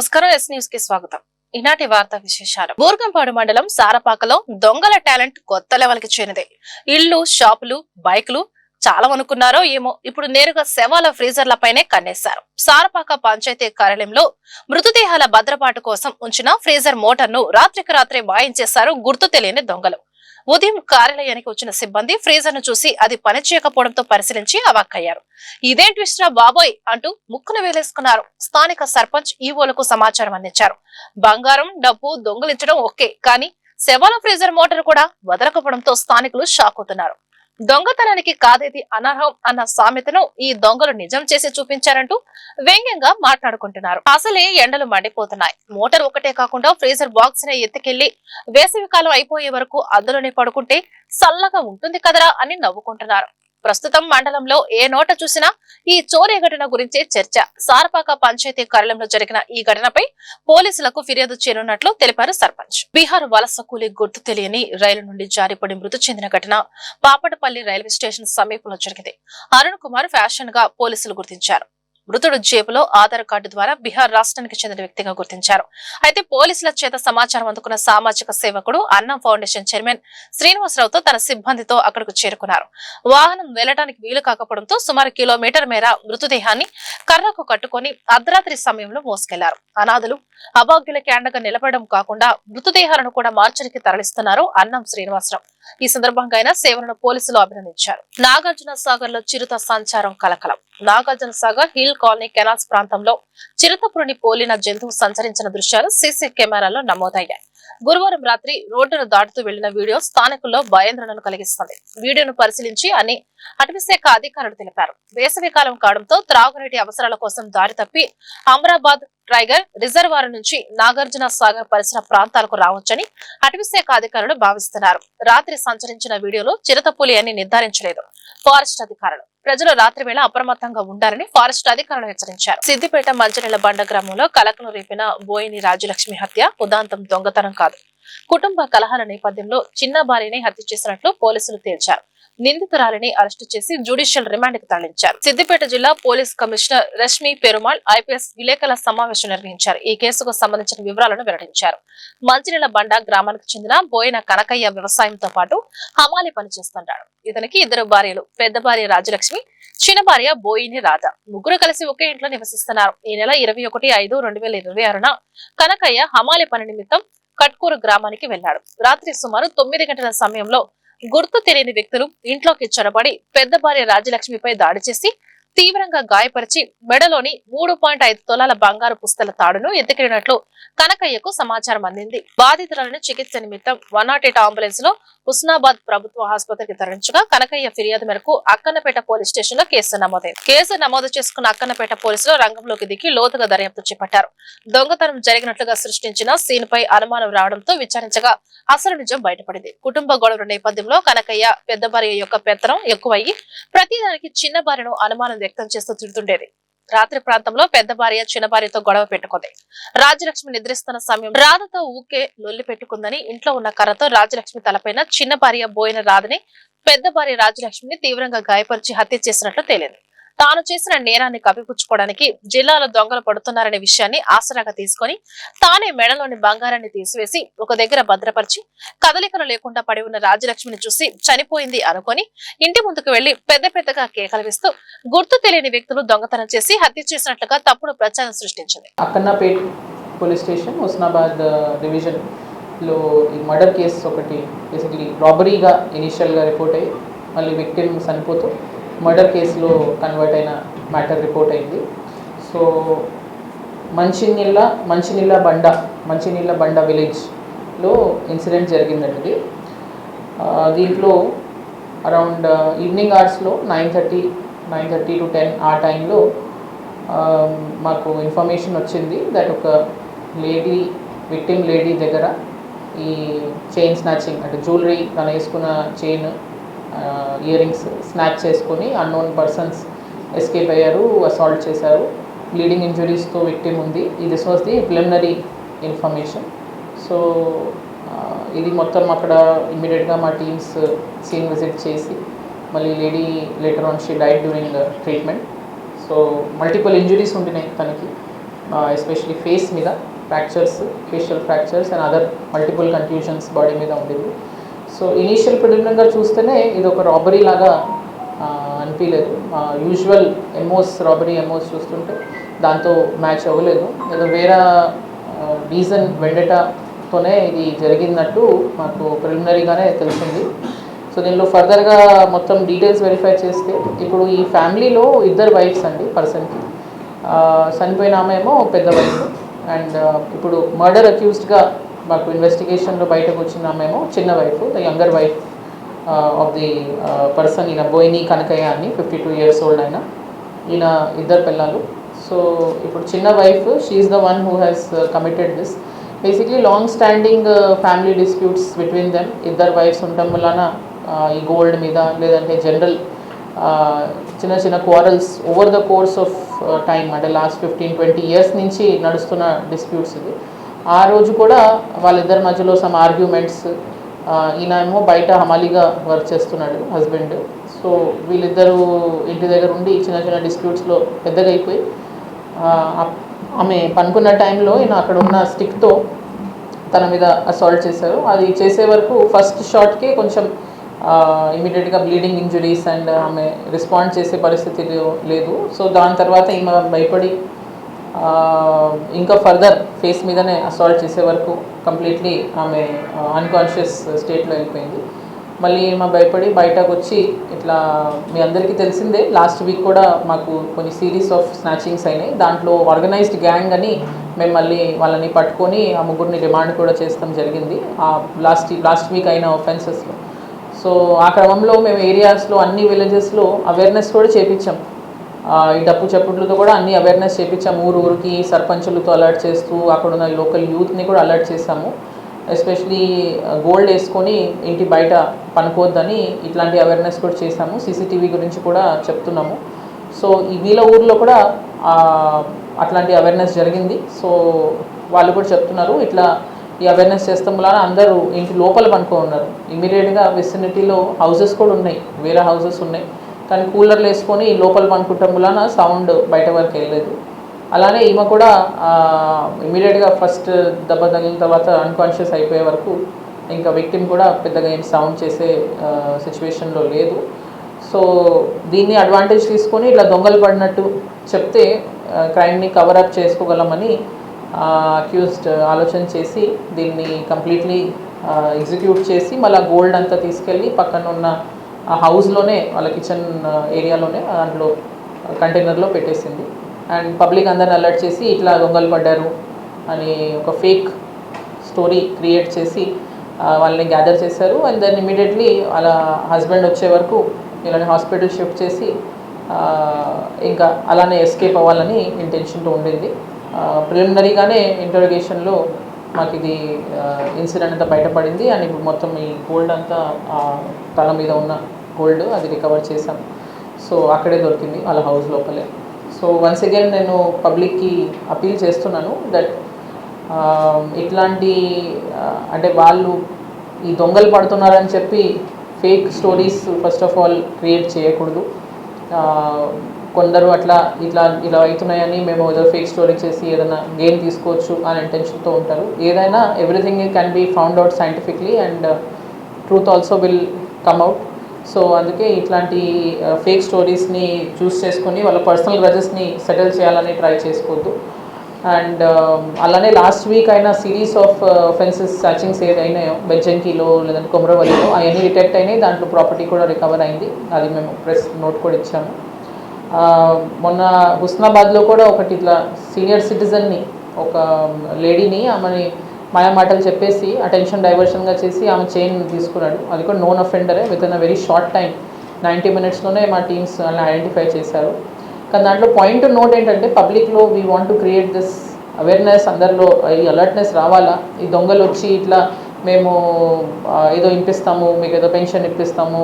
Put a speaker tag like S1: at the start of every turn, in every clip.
S1: నమస్కారం. Yes news కి స్వాగతం. ఈనాటి వార్తా విశేషాలు. బూర్గంపాడు మండలం సారపాకలో దొంగల టాలెంట్ కొత్త లెవెల్ కి చేరింది. ఇళ్లు, షాపులు, బైకులు చాలా అనుకున్నారో ఏమో ఇప్పుడు నేరుగా శవాల ఫ్రీజర్లపైనే కన్నేశారు. సారపాక పంచాయతీ కార్యాలయంలో మృతదేహాల భద్రపాటు కోసం ఉంచిన ఫ్రీజర్ మోటార్ ను రాత్రికి రాత్రే మాయించేశారు గుర్తు తెలియని దొంగలు. ఉదయం కార్యాలయానికి వచ్చిన సిబ్బంది ఫ్రీజర్ ను చూసి అది పనిచేయకపోవడంతో పరిశీలించి అవాక్కయ్యారు. ఇదేం ట్విస్ట్ రా బాబోయ్ అంటూ ముక్కును వేలేసుకున్నారు. స్థానిక సర్పంచ్ ఈవోలకు సమాచారం అందించారు. బంగారం, డబ్బు దొంగిలించడం ఓకే, కానీ శవాల ఫ్రీజర్ మోటార్ కూడా వదలకపోవడంతో స్థానికులు షాక్ అవుతున్నారు. దొంగతనానికి కాదేది అనర్హం అన్న సామెతను ఈ దొంగలు నిజం చేసి చూపించారంటూ వ్యంగ్యంగా మాట్లాడుకుంటున్నారు. అసలే ఎండలు మండిపోతున్నాయి. మోటార్ ఒకటే కాకుండా ఫ్రీజర్ బాక్స్ ని ఎత్తుకెళ్లి వేసవికాలం అయిపోయే వరకు అందులోనే పడుకుంటే చల్లగా ఉంటుంది కదరా అని నవ్వుకుంటున్నారు. ప్రస్తుతం మండలంలో ఏ నోట చూసినా ఈ చోరీ ఘటన గురించే చర్చ. సారపాక పంచాయతీ కార్యాలయంలో జరిగిన ఈ ఘటనపై పోలీసులకు ఫిర్యాదు చేయనున్నట్లు తెలిపారు సర్పంచ్. బీహార్ వలస కూలీ గుర్తు తెలియని రైలు నుండి జారిపడి మృతి చెందిన ఘటన పాపటపల్లి రైల్వే స్టేషన్ సమీపంలో జరిగింది. అరుణ్ కుమార్ ఫ్యాషన్ గా పోలీసులు గుర్తించారు. మృతుడు జేబులో ఆధార్ కార్డు ద్వారా బీహార్ రాష్ట్రానికి చెందిన వ్యక్తిగా గుర్తించారు. అయితే పోలీసుల చేత సమాచారం అందుకున్న సామాజిక సేవకుడు అన్నం ఫౌండేషన్ చైర్మన్ శ్రీనివాసరావుతో తన సిబ్బందితో అక్కడకు చేరుకున్నారు. వాహనం వెళ్లడానికి వీలు కాకపోవడంతో సుమారు కిలోమీటర్ మేర మృతదేహాన్ని కర్రకు కట్టుకుని అర్ధరాత్రి సమయంలో మోసుకెళ్లారు. అనాథులు, అభాగ్యులకి అండగా నిలబడడం కాకుండా మృతదేహాలను కూడా మార్చరికి తరలిస్తున్నారు అన్నం శ్రీనివాసరావు. ఈ సందర్భంగా ఆయన సేవలను పోలీసులు అభినందించారు. నాగార్జున సాగర్ లో చిరుత సంచారం కలకలం. Nagarjuna Sagar hill colony canals ప్రాంతంలో చిరుతపురిని పోలిన జంతువు సంచరించిన దృశ్యాలు సీసీ కెమెరాలో నమోదయ్యాయి. గురువారం రాత్రి రోడ్డును దాటుతూ వెళ్లిన వీడియో స్థానికుల్లో భయాందోళనను కలిగిస్తుంది. వీడియోను పరిశీలించి అని అటవీశాఖ అధికారులు తెలిపారు. వేసవికాలం కావడంతో త్రాగునీటి అవసరాల కోసం దారి తప్పి అమరాబాద్ టైగర్ రిజర్వాయర్ నుంచి నాగార్జున సాగర్ పరిసర ప్రాంతాలకు రావచ్చని అటవీశాఖ అధికారులు భావిస్తున్నారు. రాత్రి సంచరించిన వీడియోలో చిరుతపులి అని నిర్ధారించలేదు ఫారెస్ట్ అధికారులు. ప్రజలు రాత్రి వేళ అప్రమత్తంగా ఉండాలని ఫారెస్ట్ అధికారులు హెచ్చరించారు. సిద్దిపేట మంచినీళ్ల బండ గ్రామంలో కలకను రేపిన బోయిని రాజలక్ష్మి హత్య ఉదాంతం దొంగతనం కాదు. కుటుంబ కలహాల నేపథ్యంలో చిన్న భార్యని హత్య చేసినట్లు పోలీసులు తేల్చారు. నిందితురాలిని అరెస్టు చేసి జ్యుడిషియల్ రిమాండ్ కు తరలించారు. సిద్దిపేట జిల్లా police commissioner Rashmi Perumal IPS విలేకరుల సమావేశం నిర్వహించారు. ఈ కేసుకు సంబంధించిన వివరాలను వెల్లడించారు. మంచినీళ్ల బండ గ్రామానికి చెందిన బోయిన కనకయ్య వ్యవసాయంతో పాటు హమాలి పనిచేస్తుంటాడు. ఇతనికి ఇద్దరు భార్యలు. పెద్ద భార్య రాజలక్ష్మి, చిన్న భార్య బోయిని రాధ. ముగ్గురు కలిసి ఒకే ఇంట్లో నివసిస్తున్నారు. ఈ నెల 21/5/2026న కనకయ్య హమాలి పని నిమిత్తం కట్కూరు గ్రామానికి వెళ్లాడు. రాత్రి సుమారు 9 గంటల సమయంలో గుర్తు తెలియని వ్యక్తులు ఇంట్లోకి చొరబడి పెద్ద భార్య రాజలక్ష్మిపై దాడి చేసి తీవ్రంగా గాయపరిచి మెడలోని 3.5 తులాల బంగారు పుస్తల తాడును ఎత్తుకెళ్లినట్లు కనకయ్యకు సమాచారం అందింది. బాధితులను చికిత్స నిమిత్తం 108 అంబులెన్స్ లో హుస్నాబాద్ ప్రభుత్వ ఆసుపత్రికి తరలించగా కనకయ్య ఫిర్యాదు మేరకు అక్కన్నపేట పోలీస్ స్టేషన్ లో కేసు నమోదైంది. కేసు నమోదు చేసుకున్న అక్కన్నపేట పోలీసులు రంగంలోకి దిగి లోతుగా దర్యాప్తు చేపట్టారు. దొంగతనం జరిగినట్లుగా సృష్టించిన సీన్ పై అనుమానం రావడంతో విచారించగా అసలు నిజం బయటపడింది. కుటుంబ గొడవల నేపథ్యంలో కనకయ్య పెద్ద భార్య యొక్క పెత్తనం ఎక్కువయ్యి ప్రతిదానికి చిన్న భార్యను అనుమానం వ్యక్తం చేస్తూ తిడుతుండేది. రాత్రి ప్రాంతంలో పెద్ద భార్య చిన్న భార్యతో గొడవ పెట్టుకుంది. రాజలక్ష్మి నిద్రిస్తున్న సమయం రాధతో ఊకే లొల్లి పెట్టుకుందని ఇంట్లో ఉన్న కర్రతో రాజలక్ష్మి తలపైన చిన్న భార్య బోయిన రాధని పెద్ద భార్య రాజలక్ష్మిని తీవ్రంగా గాయపరిచి హత్య చేసినట్లు తేలింది. తాను చేసిన నేరాన్ని కప్పిపుచ్చుకోవడానికి జిల్లాలో దొంగలు పడుతున్నారనే విషయాన్ని ఆసరాగా తీసుకుని తానే మెడలోని బంగారాన్ని తీసివేసి ఒక దగ్గర భద్రపరిచి కదలికలు లేకుండా పడి ఉన్న రాజలక్ష్మిని చూసి చనిపోయింది అనుకుని ఇంటి ముందుకు వెళ్లి పెద్ద పెద్దగా కేకలు వేస్తూ గుర్తు తెలియని వ్యక్తులు దొంగతనం చేసి హత్య చేసినట్లుగా తప్పుడు ప్రచారం సృష్టించింది.
S2: Akkannapet police station Husnabad division లో ఈ మర్డర్ కేసు ఒకటి బేసిక్లీ రాబరీగా ఇనిషియల్గా రిపోర్ట్ అయ్యి మళ్ళీ విక్టిమ్ చనిపోతూ మర్డర్ కేసులో కన్వర్ట్ అయిన మ్యాటర్ రిపోర్ట్ అయింది. సో మంచినీళ్ళ బండ విలేజ్లో ఇన్సిడెంట్ జరిగిందండి. దీంట్లో అరౌండ్ ఈవినింగ్ అవర్స్లో 9:30 to 10 ఆ టైంలో మాకు ఇన్ఫర్మేషన్ వచ్చింది దట్ ఒక విక్టిమ్ లేడీ దగ్గర ఈ చైన్ స్నాచింగ్ అంటే జ్యువెలరీ తను వేసుకున్న చైన్, ఇయర్ రింగ్స్ స్నాచ్ చేసుకొని అన్నోన్ పర్సన్స్ ఎస్కేప్ అయ్యారు, అసాల్ట్ చేశారు. బ్లీడింగ్ ఇంజురీస్తో విక్టిమ్ ఉంది. This was the preliminary information. So ఇది మొత్తం అక్కడ ఇమ్మీడియట్గా మా టీమ్స్ సీన్ విజిట్ చేసి మళ్ళీ lady later on she died during treatment. So multiple injuries ఉంటున్నాయి తనకి. ఎస్పెషలీ ఫేస్ మీద fractures, facial fractures and other multiple confusions body మీద ఉండింది. సో ఇనీషియల్ ప్రిలిమినరీగా చూస్తేనే ఇది ఒక రాబరీ లాగా అనిపించలేదు. యూజువల్ రాబరీ ఎంఓస్ చూస్తుంటే దాంతో మ్యాచ్ అవ్వలేదు. ఏదో వేరే రీజన్ వెండటాతోనే ఇది జరిగినట్టు మాకు ప్రిలిమినరీగానే తెలిసింది. సో దీనిలో ఫర్దర్గా మొత్తం డీటెయిల్స్ వెరిఫై చేస్తే ఇప్పుడు ఈ ఫ్యామిలీలో 2 వైఫ్స్ అండి పర్సన్కి. చనిపోయిన ఆమె ఏమో పెద్ద వైఫ్ అండ్ ఇప్పుడు మర్డర్ అక్యూజ్డ్గా మాకు ఇన్వెస్టిగేషన్లో బయటకు వచ్చిన ఆమె ఏమో చిన్న wife, the younger wife of the person. ఈయన బోయిని కనకయ్య అని 52 years ఓల్డ్ ఆయన. ఈయన 2 పిల్లలు. సో ఇప్పుడు చిన్న wife she is the one who has committed this. Basically long standing family disputes between them. 2 wives ఉండటం వలన ఈ గోల్డ్ మీద లేదంటే జనరల్ చిన్న చిన్న quarrels over the course of time, అంటే లాస్ట్ 15-20 years నుంచి నడుస్తున్న డిస్ప్యూట్స్ ఇది. ఆ రోజు కూడా వాళ్ళిద్దరి మధ్యలో సమ్ ఆర్గ్యుమెంట్స్. ఈయన ఏమో బయట హమాలీగా వర్క్ చేస్తున్నాడు హస్బెండ్. సో వీళ్ళిద్దరూ ఇంటి దగ్గర ఉండి చిన్న చిన్న డిస్ప్యూట్స్లో పెద్దగా అయిపోయి ఆమె పనుకున్న టైంలో ఈయన అక్కడ ఉన్న స్టిక్తో తన మీద అసాల్ట్ చేశారు. అది చేసే వరకు ఫస్ట్ షాట్కే కొంచెం ఇమీడియట్గా బ్లీడింగ్ ఇంజురీస్ అండ్ ఆమె రెస్పాండ్ చేసే పరిస్థితి లేదు. సో దాని తర్వాత ఈమె భయపడి ఇంకా ఫర్దర్ ఫేస్ మీదనే అసాల్ట్ చేసే వరకు కంప్లీట్లీ ఆమె అన్కాన్షియస్ స్టేట్లో వెళ్ళిపోయింది. మళ్ళీ ఈమె భయపడి బయటకు వచ్చి ఇట్లా మీ అందరికీ తెలిసిందే లాస్ట్ వీక్ కూడా మాకు కొన్ని సిరీస్ ఆఫ్ స్నాచింగ్స్ అయినాయి. దాంట్లో ఆర్గనైజ్డ్ గ్యాంగ్ అని మేము మళ్ళీ వాళ్ళని పట్టుకొని ఆ 3 రిమాండ్ కూడా చేస్తాం జరిగింది ఆ లాస్ట్ వీక్ అయిన ఒఫెన్సెస్లో. సో ఆ క్రమంలో మేము ఏరియాస్లో అన్ని విలేజెస్లో అవేర్నెస్ కూడా చేపించాం. ఈ డప్పు చప్పుట్లతో కూడా అన్ని అవేర్నెస్ చేపించాము. ఊరికి సర్పంచులతో అలర్ట్ చేస్తూ అక్కడున్న లోకల్ యూత్ని కూడా అలర్ట్ చేసాము. ఎస్పెషలీ గోల్డ్ వేసుకొని ఇంటి బయట పనుకోవద్దని ఇట్లాంటి అవేర్నెస్ కూడా చేసాము. సీసీటీవీ గురించి కూడా చెప్తున్నాము. సో ఈ వీళ్ళ ఊర్లో కూడా అట్లాంటి అవేర్నెస్ జరిగింది. సో వాళ్ళు కూడా చెప్తున్నారు ఇట్లా ఈ అవేర్నెస్ చేస్తాం వల్ల అందరూ ఇంటి లోపల పనుకో ఉన్నారు. ఇమీడియట్గా విసినిటీలో హౌసెస్ కూడా ఉన్నాయి, వేరే హౌసెస్ ఉన్నాయి, కానీ కూలర్లు వేసుకొని లోపల పనుకుంటాం వలన సౌండ్ బయట వరకు వెళ్ళలేదు. అలానే ఈమె కూడా ఇమీడియట్గా ఫస్ట్ దెబ్బ తగిలిన తర్వాత అన్కాన్షియస్ అయిపోయే వరకు ఇంకా విక్టిమ్ కూడా పెద్దగా ఏం సౌండ్ చేసే సిచ్యువేషన్లో లేదు. సో దీన్ని అడ్వాంటేజ్ తీసుకొని ఇట్లా దొంగలు పడినట్టు చెప్తే క్రైమ్ని కవరప్ చేసుకోగలమని అక్యూజ్డ్ ఆలోచన చేసి దీన్ని కంప్లీట్లీ ఎగ్జిక్యూట్ చేసి మళ్ళీ గోల్డ్ అంతా తీసుకెళ్ళి పక్కన ఉన్న ఆ హౌస్లోనే వాళ్ళ కిచెన్ ఏరియాలోనే దాంట్లో కంటైనర్లో పెట్టేసింది. అండ్ పబ్లిక్ అందరిని అలర్ట్ చేసి ఇట్లా దొంగలు పడ్డారు అని ఒక ఫేక్ స్టోరీ క్రియేట్ చేసి వాళ్ళని గ్యాదర్ చేశారు. అండ్ దెన్ ఇమీడియట్లీ వాళ్ళ హస్బెండ్ వచ్చే వరకు వీళ్ళని హాస్పిటల్ షిఫ్ట్ చేసి ఇంకా అలానే ఎస్కేప్ అవ్వాలని ఇంటెన్షన్తో ఉండింది. ప్రిలిమినరీగానే ఇంటరోగేషన్లో మాకు ఇది ఇన్సిడెంట్ అంతా బయటపడింది. అండ్ ఇప్పుడు మొత్తం ఈ గోల్డ్ అంతా తల మీద ఉన్న గోల్డ్ అది రికవర్ చేసాం. సో అక్కడే దొరికింది వాళ్ళ హౌస్ లోపలే. సో వన్స్ అగైన్ నేను పబ్లిక్కి అపీల్ చేస్తున్నాను దట్ ఇట్లాంటి అంటే వాళ్ళు ఈ దొంగలు పడుతున్నారని చెప్పి fake stories first of all create చేయకూడదు. కొందరు ఇలా అవుతున్నాయని మేము ఏదో ఫేక్ స్టోరీ చేసి ఏదైనా గెయిన్ తీసుకోవచ్చు అని ఇంటెన్షన్తో ఉంటారు. ఏదైనా everything can be found out scientifically and truth also will come out. So అందుకే ఇట్లాంటి ఫేక్ స్టోరీస్ని చూస్ చేసుకొని వాళ్ళ పర్సనల్ గ్రజెస్ని సెటిల్ చేయాలని ట్రై చేసుకోవద్దు. అండ్ అలానే లాస్ట్ వీక్ అయిన సిరీస్ ఆఫ్ ఒఫెన్సెస్ సర్చింగ్స్ ఏదైనాయో బెజ్జంకిలో లేదంటే కొమరవల్లిలో అవన్నీ డిటెక్ట్ అయినాయి. దాంట్లో ప్రాపర్టీ కూడా రికవర్ అయింది. అది మేము ప్రెస్ నోట్ కూడా ఇచ్చాము. మొన్న హుస్నాబాద్లో కూడా ఒకటి ఇట్లా సీనియర్ సిటిజన్ని ఒక లేడీని ఆమెని మాయమాటలు చెప్పేసి అటెన్షన్ డైవర్షన్గా చేసి ఆమె చైన్ తీసుకున్నాడు. అది కూడా నోన్ అఫెండరే. With in a very short time 90 minutesలోనే మా టీమ్స్ వాళ్ళని ఐడెంటిఫై చేశారు. కానీ దాంట్లో పాయింట్ నోట్ ఏంటంటే పబ్లిక్లో we want to create this awareness, అందరిలో ఈ అలర్ట్నెస్ రావాలా. ఈ దొంగలు వచ్చి ఇట్లా మేము ఏదో ఇప్పిస్తాము, మీకు ఏదో పెన్షన్ ఇప్పిస్తాము,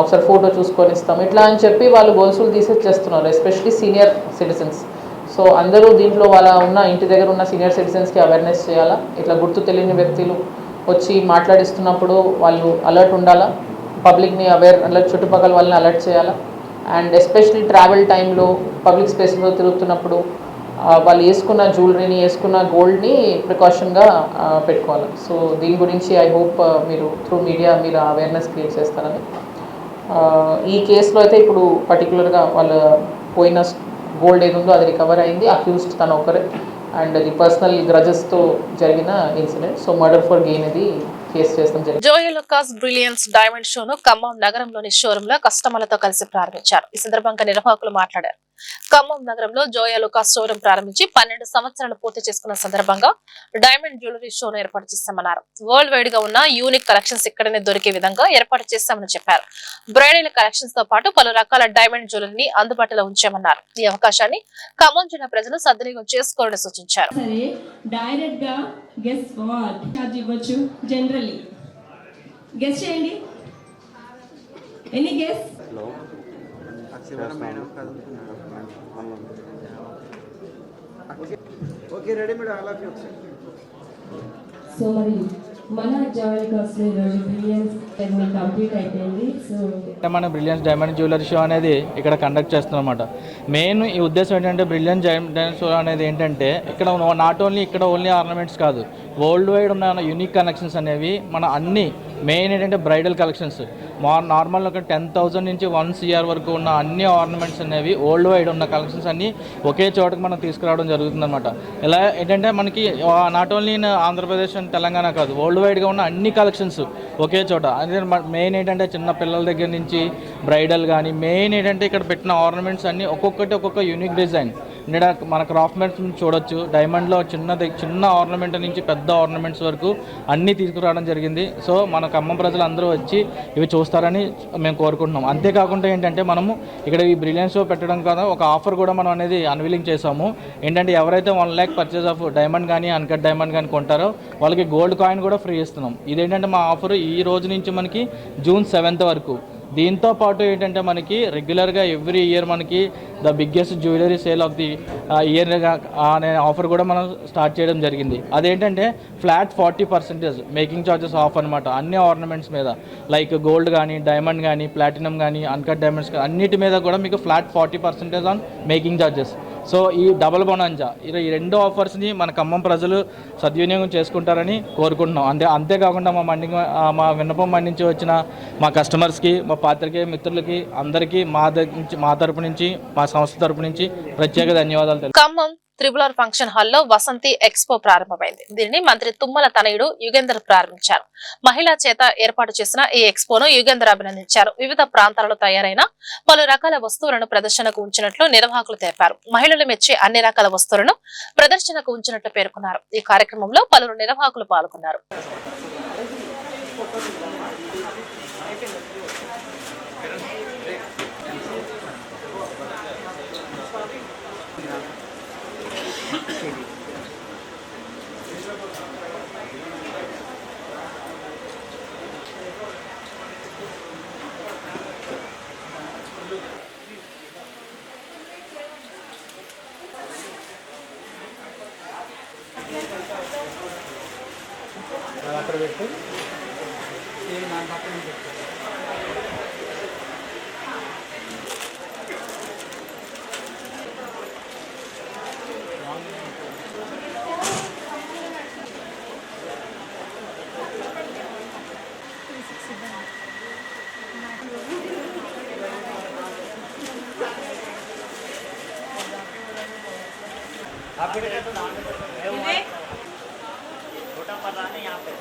S2: ఒకసారి ఫోటో చూసుకొని ఇస్తాము ఇట్లా అని చెప్పి వాళ్ళు గోల్సులు తీసేస్తున్నారు, ఎస్పెషలీ సీనియర్ సిటిజన్స్. సో అందరూ దీంట్లో వాళ్ళ ఉన్న ఇంటి దగ్గర ఉన్న సీనియర్ సిటిజన్స్కి అవేర్నెస్ చేయాలా. ఇట్లా గుర్తు తెలియని వ్యక్తులు వచ్చి మాట్లాడిస్తున్నప్పుడు వాళ్ళు అలర్ట్ ఉండాలా, పబ్లిక్ని అలర్ట్ చుట్టుపక్కల వాళ్ళని అలర్ట్ చేయాలా. అండ్ ఎస్పెషలీ ట్రావెల్ టైంలో పబ్లిక్ స్పేస్లో తిరుగుతున్నప్పుడు వాళ్ళు వేసుకున్న జ్యువెలరీని వేసుకున్న గోల్డ్ని ప్రికాషన్గా పెట్టుకోవాలి. సో దీని గురించి ఐ హోప్ మీరు త్రూ మీడియా మీరు అవేర్నెస్ క్రియేట్ చేస్తారని. ఈ కేసులో అయితే ఇప్పుడు పర్టికులర్గా వాళ్ళ పోయిన గోల్డ్ ఏది ఉందో అది రికవర్ అయింది. అక్యూజ్డ్ తను ఒకరే అండ్ అది పర్సనల్ గ్రజెస్తో జరిగిన incident. So murder for gain అది కేసు చేస్తాం జరిగింది.
S1: జోయా లుకాస్ బ్రిలియన్స్ డైమండ్ షోను ఖమ్మం నగరంలోని షోరూమ్ లో కస్టమర్లతో కలిసి ప్రారంభించారు. ఈ సందర్భంగా నిర్వాహకులు మాట్లాడారు. ఖమ్మం నగరంలో జోయా లుకాస్ షోరూమ్ ప్రారంభించి 12 సంవత్సరాలు పూర్తి చేసుకున్న సందర్భంగా డైమండ్ జ్యువెలరీ షోను ఏర్పాటు చేశామన్నారు. వరల్డ్ వైడ్ గా ఉన్న యూనిక్ కలెక్షన్స్ ఇక్కడనే దొరికే విధంగా ఏర్పాటు చేశామని చెప్పారు. బ్రైడల్ కలెక్షన్స్ తో పాటు పలు రకాల డైమండ్ జ్యువెలరీని అందుబాటులో ఉంచామన్నారు. ఈ అవకాశాన్ని ఖమ్మం జిల్లా ప్రజలు సద్వినియోగం చేసుకోవాలని సూచించారు.
S3: డైరెక్ట్ గా గెస్ వాట్ ఛార్జ్ ఇవ్వచ్చు. జనరల్లీ గెస్ చేయండి. Any guess?
S4: Okay ready madam. I love you.
S3: So మరి మన జోయల్ కాస్ ఈరోజు బ్రిలియన్స్ కంప్లీట్ అయిపోయింది. సో
S5: మన బ్రిలియన్స్ డైమండ్ జ్యువెలరీ షో అనేది ఇక్కడ కండక్ట్ చేస్తున్నాం అన్నమాట. మెయిన్ ఈ ఉద్దేశం ఏంటంటే బ్రిలియన్స్ డైమండ్ షో అనేది ఏంటంటే ఇక్కడ నాట్ ఓన్లీ ఇక్కడ ఓన్లీ ఆర్నమెంట్స్ కాదు, వరల్డ్ వైడ్ ఉన్న యూనిక్ కలెక్షన్స్ అనేవి మన అన్ని మెయిన్ ఏంటంటే బ్రైడల్ కలెక్షన్స్ నార్మల్ ఒక 10,000 నుంచి 1 CR వరకు ఉన్న అన్ని ఆర్నమెంట్స్ అనేవి వరల్డ్ వైడ్ ఉన్న కలెక్షన్స్ అన్ని ఒకే చోటకి మనం తీసుకురావడం జరుగుతుందన్నమాట. ఇలా ఏంటంటే మనకి not only in Andhra Pradesh and Telangana కాదు, వరల్డ్ వైడ్గా ఉన్న అన్ని కలెక్షన్స్ ఒకే చోట. అదే మెయిన్ ఏంటంటే చిన్న పిల్లల దగ్గర నుంచి బ్రైడల్ కానీ మెయిన్ ఏంటంటే ఇక్కడ పెట్టిన ఆర్నమెంట్స్ అన్ని ఒక్కొక్కటి ఒక్కొక్క యూనిక్ డిజైన్. మన క్రాఫ్ట్మెన్స్ చూడొచ్చు, డైమండ్లో చిన్న ఆర్నమెంట్ నుంచి పెద్ద ఆర్నమెంట్స్ వరకు అన్నీ తీసుకురావడం జరిగింది. సో మన ఖమ్మం ప్రజలు అందరూ వచ్చి ఇవి చూస్తారని మేము కోరుకుంటున్నాం. అంతేకాకుండా ఏంటంటే మనము ఇక్కడ ఈ బ్రిలియన్స్ షో పెట్టడం కదా ఒక ఆఫర్ కూడా మనం అనేది అన్వీలింగ్ చేసాము. ఏంటంటే ఎవరైతే 1 lakh పర్చేస్ ఆఫ్ డైమండ్ కానీ అన్కట్ డైమండ్ కానీ కొంటారో వాళ్ళకి గోల్డ్ కాయిన్ కూడా ఫ్రీ ఇస్తున్నాం. ఇదేంటంటే మా ఆఫర్ ఈ రోజు నుంచి మనకి June 7th వరకు. దీంతో పాటు ఏంటంటే మనకి రెగ్యులర్గా ఎవ్రీ ఇయర్ మనకి the biggest jewellery sale of the year అనే ఆఫర్ కూడా మనం స్టార్ట్ చేయడం జరిగింది. అదేంటంటే ఫ్లాట్ 40% మేకింగ్ ఛార్జెస్ ఆఫ్ అనమాట. అన్ని ఆర్నమెంట్స్ మీద లైక్ గోల్డ్ కానీ డైమండ్ కానీ ప్లాటినం కానీ అన్కట్ డైమండ్స్ కానీ అన్నిటి మీద కూడా మీకు flat 40% on making charges. So ఈ డబల్ బొనాంజా ఈ 2 ఆఫర్స్ని మన ఖమ్మం ప్రజలు సద్వినియోగం చేసుకుంటారని కోరుకుంటున్నాం. అంతేకాకుండా మా విన్నపం మండించి వచ్చిన మా కస్టమర్స్కి, మా పాత్రికేయ మిత్రులకి అందరికీ మా తరపు నుంచి మా సంస్థ తరపు నుంచి ప్రత్యేక ధన్యవాదాలు.
S1: ఖమ్మం త్రిబులర్ ఫంక్షన్ హాల్లో వసంతి ఎక్స్పో ప్రారంభమైంది. దీనిని మంత్రి తుమ్మల తనయుడు యుగేందర్ ప్రారంభించారు. మహిళా చేత ఏర్పాటు చేసిన ఈ ఎక్స్పోను యుగేందర్ అభినందించారు. వివిధ ప్రాంతాలలో తయారైన పలు రకాల వస్తువులను ప్రదర్శనకు ఉంచినట్లు నిర్వాహకులు తెలిపారు. మహిళలు మెచ్చే అన్ని రకాల వస్తువులను ప్రదర్శనకు ఉంచినట్లు పేర్కొన్నారు. ఈ కార్యక్రమంలో పలువురు నిర్వాహకులు పాల్గొన్నారు.
S4: అక్కడ పెట్టి దాని పక్కన పెట్టారు. छोटा पड़ रहा है यहाँ पे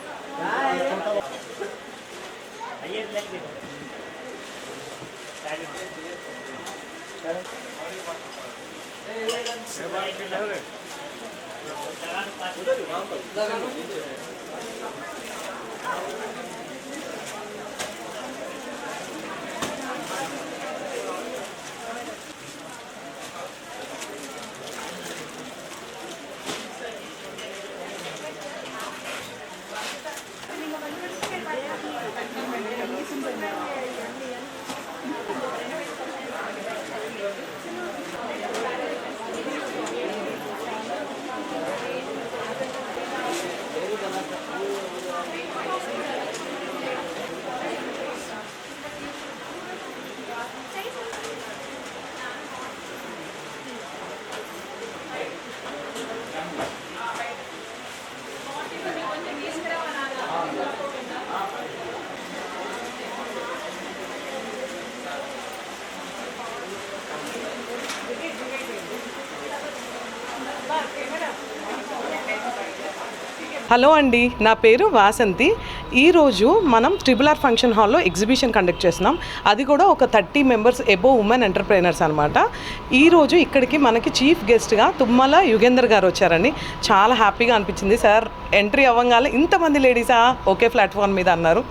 S4: आइए लेंगे
S6: హలో అండి, నా పేరు వాసంతి. ఈరోజు మనం ట్రిబుల్ ఫంక్షన్ హాల్లో ఎగ్జిబిషన్ కండక్ట్ చేస్తున్నాం. అది కూడా ఒక 30 మెంబర్స్ ఎబో ఉమెన్ ఎంటర్ప్రైనర్స్ అనమాట. ఈరోజు ఇక్కడికి మనకి చీఫ్ గెస్ట్గా తుమ్మల యుగేందర్ గారు వచ్చారండి. చాలా హ్యాపీగా అనిపించింది. సార్ ఎంట్రీ అవ్వగానే ఇంతమంది లేడీసా ఒకే ప్లాట్ఫామ్ మీద అన్నారు.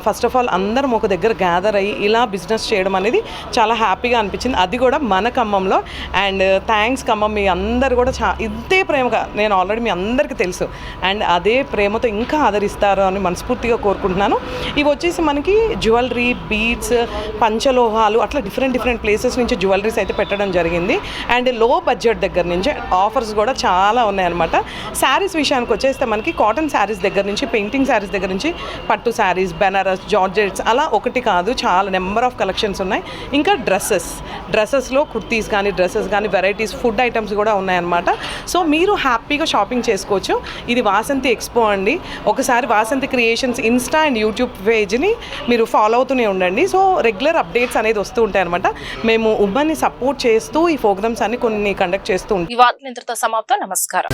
S6: ఫస్ట్ ఆఫ్ ఆల్ అందరం ఒక దగ్గర గ్యాదర్ అయ్యి ఇలా బిజినెస్ చేయడం అనేది చాలా హ్యాపీగా అనిపించింది. అది కూడా మన ఖమ్మంలో. అండ్ థ్యాంక్స్ ఖమ్మం, మీ అందరు కూడా ఇంతే ప్రేమగా, నేను ఆల్రెడీ మీ అందరికీ తెలుసు, అండ్ అదే ప్రేమతో ఇంకా ఆదరిస్తారు అని మనస్ఫూర్తిగా కోరుకుంటున్నాను. ఇవి వచ్చేసి మనకి జ్యువెలరీ, బీడ్స్, పంచలోహాలు అట్లా డిఫరెంట్ ప్లేసెస్ నుంచి జ్యువెలరీస్ అయితే పెట్టడం జరిగింది. అండ్ లో బడ్జెట్ దగ్గర నుంచి ఆఫర్స్ కూడా చాలా ఉన్నాయన్నమాట. శారీస్ విషయానికి వచ్చేస్తే మనకి కాటన్ శారీస్ దగ్గర నుంచి, పెయింటింగ్ శారీస్ దగ్గర నుంచి, పట్టు శారీస్, బెనారస్, జార్జెట్స్ అలా ఒకటి కాదు చాలా నెంబర్ ఆఫ్ కలెక్షన్స్ ఉన్నాయి. ఇంకా డ్రెస్సెస్లో కుర్తీస్ కానీ, డ్రెస్సెస్ కానీ, వెరైటీస్, ఫుడ్ ఐటమ్స్ కూడా ఉన్నాయన్నమాట. సో మీరు హ్యాపీగా షాపింగ్ చేసుకోవచ్చు. ఇది వాసంతి ఎక్స్పో అండి. ఒకసారి Vasanthi creations Insta and YouTube పేజ్ని మీరు ఫాలో అవుతూనే ఉండండి. సో రెగ్యులర్ అప్డేట్స్ అనేది వస్తూ ఉంటాయి అనమాట. మేము ఉమెన్ని సపోర్ట్ చేస్తూ ఈ ప్రోగ్రామ్స్ అన్ని కొన్ని కండక్ట్ చేస్తూ ఉంటాం.
S1: ఈ వార్తలు ఇంతటితో సమాప్తం. నమస్కారం.